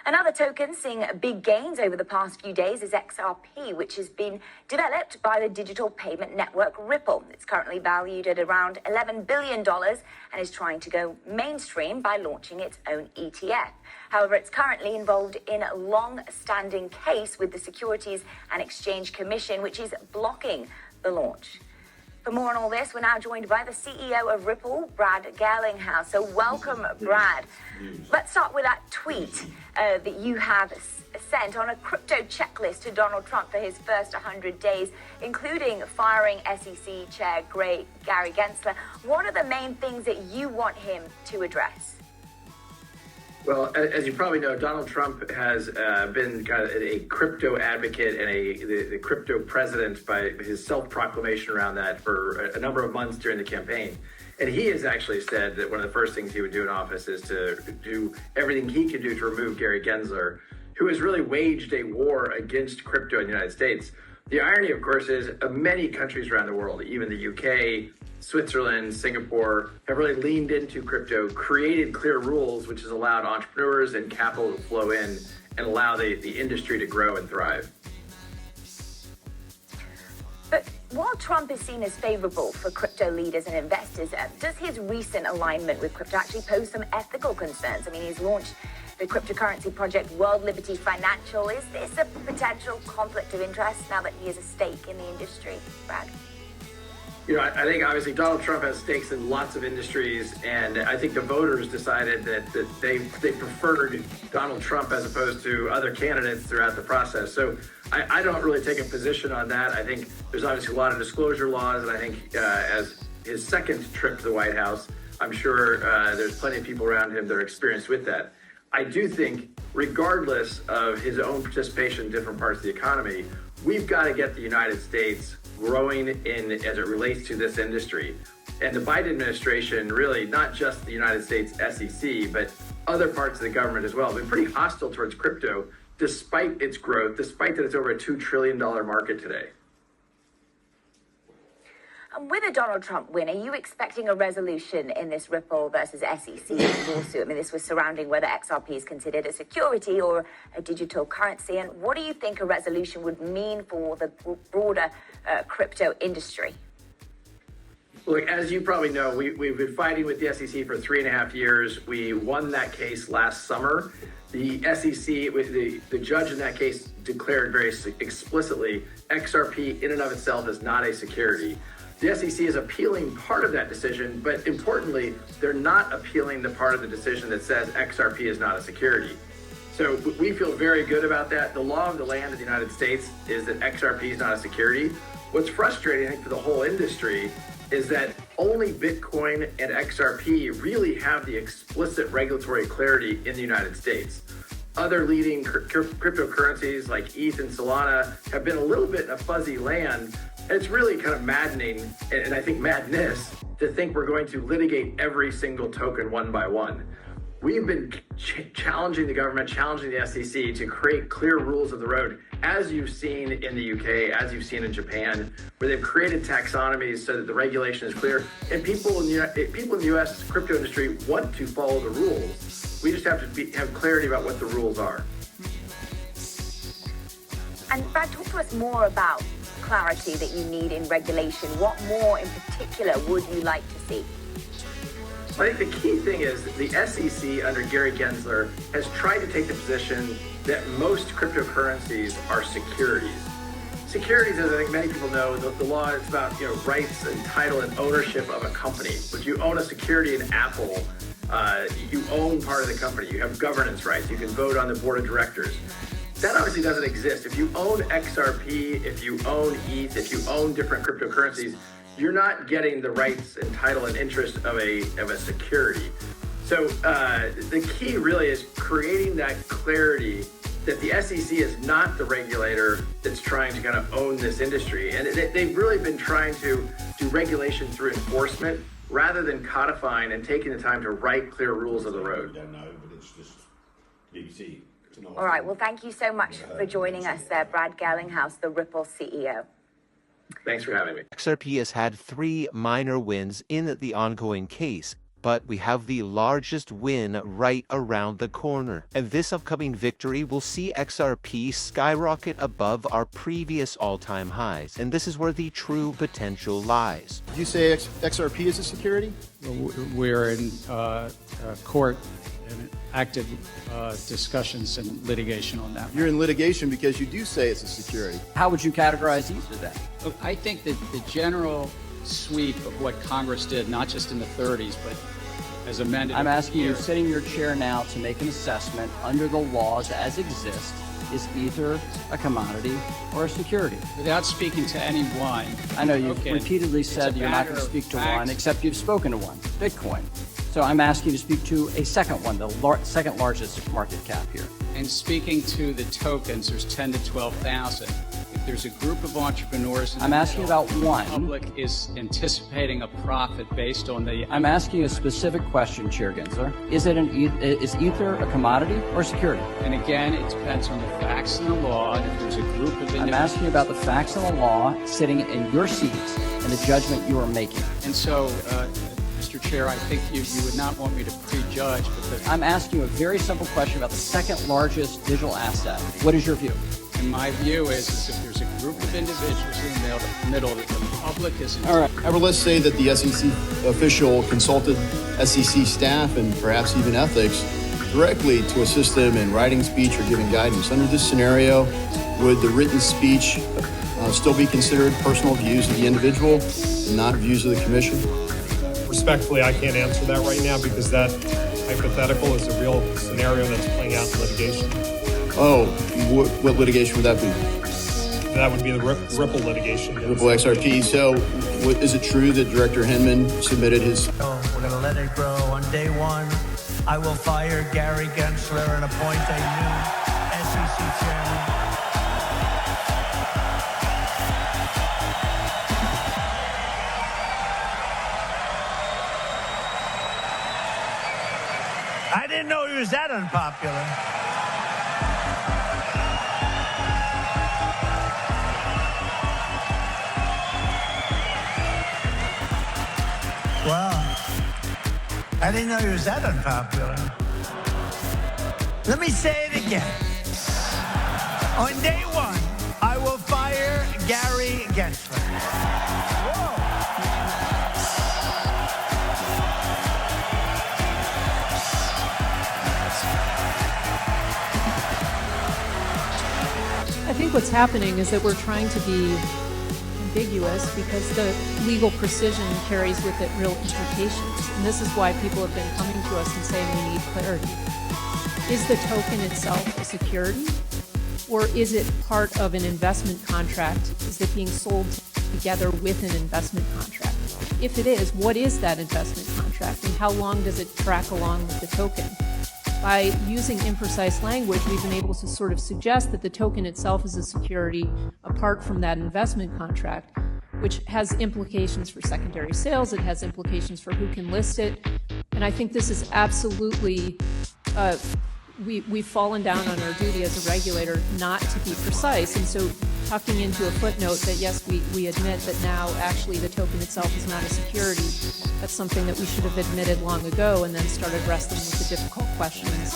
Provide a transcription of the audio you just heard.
Another token seeing big gains over the past few days is XRP, which has been developed by the digital payment network Ripple. It's currently valued at around $11 billion and is trying to go mainstream by launching its own ETF. However, it's currently involved in a long-standing case with the Securities and Exchange Commission, which is blocking the launch. For more on all this, we're now joined by the CEO of Ripple, Brad Garlinghouse. So welcome, Brad. Let's start with that tweet that you have sent on a crypto checklist to Donald Trump for his first 100 days, including firing SEC Chair Gary Gensler. What are the main things that you want him to address? Well, as you probably know, Donald Trump has been kind of a crypto advocate and the crypto president by his self-proclamation around that for a number of months during the campaign. And he has actually said that one of the first things he would do in office is to do everything he can do to remove Gary Gensler, who has really waged a war against crypto in the United States. The irony, of course, is many countries around the world, even the UK, Switzerland, Singapore, have really leaned into crypto, created clear rules, which has allowed entrepreneurs and capital to flow in and allow the industry to grow and thrive. But while Trump is seen as favorable for crypto leaders and investors, does his recent alignment with crypto actually pose some ethical concerns? I mean, he's launched the cryptocurrency project World Liberty Financial. Is this a potential conflict of interest now that he has a stake in the industry, Brad? You know, I think obviously Donald Trump has stakes in lots of industries, and I think the voters decided that they preferred Donald Trump as opposed to other candidates throughout the process. So I don't really take a position on that. I think there's obviously a lot of disclosure laws, and I think as his second trip to the White House, I'm sure there's plenty of people around him that are experienced with that. I do think, regardless of his own participation in different parts of the economy, we've got to get the United States growing in as it relates to this industry. And the Biden administration, really not just the United States SEC, but other parts of the government as well, have been pretty hostile towards crypto, despite its growth, despite that it's over a $2 trillion market today. And with a Donald Trump win, are you expecting a resolution in this Ripple versus SEC lawsuit? I mean, this was surrounding whether XRP is considered a security or a digital currency. And what do you think a resolution would mean for the broader crypto industry? Look, as you probably know, we've been fighting with the SEC for 3.5 years. We won that case last summer. The SEC, the judge in that case declared very explicitly, XRP in and of itself is not a security. The SEC is appealing part of that decision, but importantly, they're not appealing the part of the decision that says XRP is not a security. So we feel very good about that. The law of the land of the United States is that XRP is not a security. What's frustrating, I think, for the whole industry is that only Bitcoin and XRP really have the explicit regulatory clarity in the United States. Other leading cryptocurrencies like ETH and Solana have been a little bit in a fuzzy land. It's really kind of maddening, and I think madness, to think we're going to litigate every single token one by one. We've been challenging the government, challenging the SEC to create clear rules of the road, as you've seen in the UK, as you've seen in Japan, where they've created taxonomies so that the regulation is clear. And people in the US crypto industry want to follow the rules. We just have to have clarity about what the rules are. And Brad, talk to us more about clarity that you need in regulation. What more in particular would you like to see? I think the key thing is that the SEC under Gary Gensler has tried to take the position that most cryptocurrencies are securities. Securities, as I think many people know, the law is about rights and title and ownership of a company. But you own a security in Apple, you own part of the company. You have governance rights. You can vote on the board of directors. That obviously doesn't exist. If you own XRP, if you own ETH, if you own different cryptocurrencies, you're not getting the rights and title and interest of a security. So the key really is creating that clarity that the SEC is not the regulator that's trying to kind of own this industry. And they've really been trying to do regulation through enforcement rather than codifying and taking the time to write clear rules of the road. I don't know, but it's just BBC. All right. Well, thank you so much for joining us there, Brad Garlinghouse, the Ripple CEO. Thanks for having me. XRP has had 3 minor wins in the ongoing case. but we have the largest win right around the corner. And this upcoming victory will see XRP skyrocket above our previous all-time highs. And this is where the true potential lies. Did you say XRP is a security? We're in court and active discussions and litigation on that. You're in litigation because you do say it's a security. How would you categorize either then? Look, I think that the general sweep of what Congress did, not just in the 30s, but as amended. I'm asking you, here, sitting in your chair now, to make an assessment under the laws as exist. Is either a commodity or a security? Without speaking to any one. I know you've Okay. repeatedly said you're not going to speak to one, except you've spoken to one, Bitcoin. So I'm asking you to speak to a second one, the second largest market cap here. And speaking to the tokens, there's 10 to 12,000. If there's a group of entrepreneurs in I'm the asking middle, about one. the public is anticipating a profit based on the... I'm asking you a specific question, Chair Gensler. Is Ether a commodity or a security? And again, it depends on the facts and the law, and if there's a group of individuals... I'm asking you about the facts and the law sitting in your seats and the judgment you are making. And so, Mr. Chair, I think you would not want me to prejudge, because I'm asking you a very simple question about the second largest digital asset. What is your view? and my view is if there's a group of individuals in the middle that the public is... All right. However, let's say that the SEC official consulted SEC staff and perhaps even ethics directly to assist them in writing speech or giving guidance. Under this scenario, would the written speech still be considered personal views of the individual and not views of the commission? Respectfully, I can't answer that right now because that hypothetical is a real scenario that's playing out in litigation. Oh, what litigation would that be? That would be the Ripple litigation. Ripple XRP. So is it true that Director Hinman submitted his... We're going to let it grow. On day one, I will fire Gary Gensler and appoint a new SEC chairman. I didn't know he was that unpopular. Well, I didn't know he was that unpopular. Let me say it again. On day one, I will fire Gary Gensler. Whoa. I think what's happening is that we're trying to be ambiguous because the legal precision carries with it real implications. And this is why people have been coming to us and saying we need clarity. Is the token itself a security? Or is it part of an investment contract? Is it being sold together with an investment contract? If it is, what is that investment contract and how long does it track along with the token? By using imprecise language, we've been able to sort of suggest that the token itself is a security apart from that investment contract, which has implications for secondary sales. It has implications for who can list it. And I think this is absolutely, we've fallen down on our duty as a regulator not to be precise. And so tucking into a footnote that, yes, we admit that now actually the token itself is not a security, that's something that we should have admitted long ago and then started wrestling with the difficult questions.